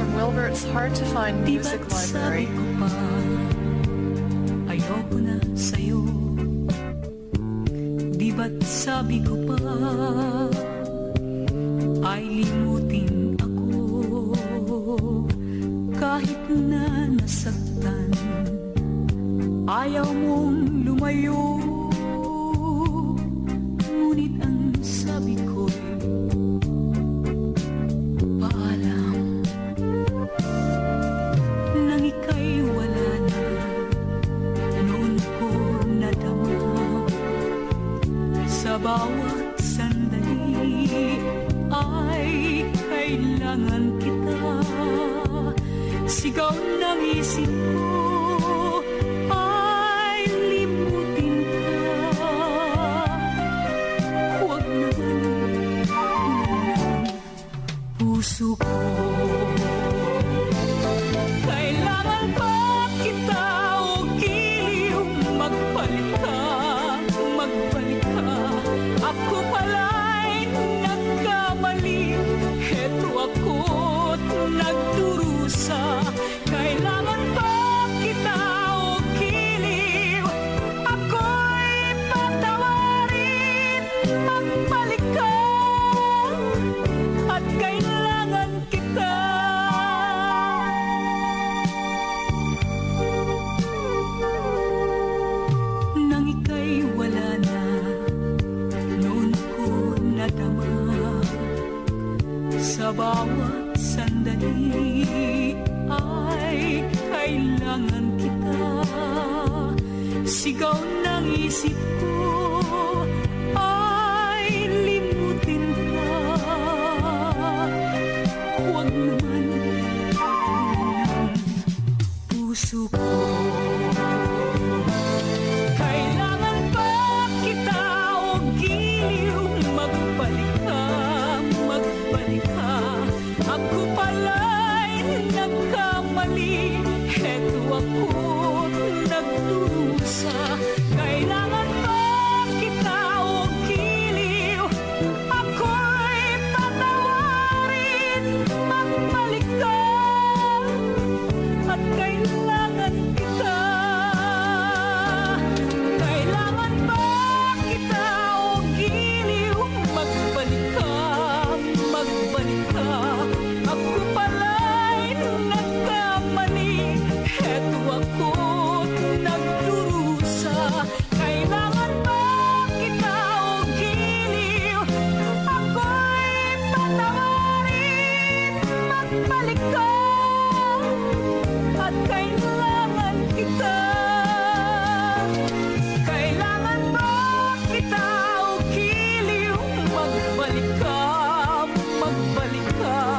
from Wilbert's hard-to-find music library. Ayoko na sa'yo. Di ba't sabi ko pa ay limutin ako kahit na nasaktan. Ayaw mong lumayo, ngunit ang sabi ko'y paalam. Nang ika'y wala na, noon ko nadama. Sa bawat sandali ay kailangan kita. Sigaw ng isip ko ay limutin ka. Huwag naman ng puso ko. Kailangan ba kita o giliw? Magbalik ka, magbalik ka. Ako pala'y nagkamali. Heto ako't nagdurusa. Kailangan ba kita o giliw? Ako'y patawarin. Magbalik ka at kailangan kita. Nang ika'y wala na, noon ko nadama. Sa bawat sandali ay kailangan kita. Sigaw ng isip ko ay limutin ka. Huwag naman ng puso ko. Kailangan ba kita o giliw? Magbalik ka, magbalik ka. Ako pala'y nagkamali. Heto ako't nagdurusa. Kailangan ba kita o giliw? Ako'y patawarin. Magbalik ka at kailangan kita. Kailangan ba kita o giliw? Magbalik ka, magbalik ka. Ako pala'y nagkamali. Heto ako't nagdurusa. Kailangan ba kita o giliw? Ako'y patawarin. Magbalik ka at kailangan kita. Kailangan ba kita o giliw? Magbalik ka, magbalik ka.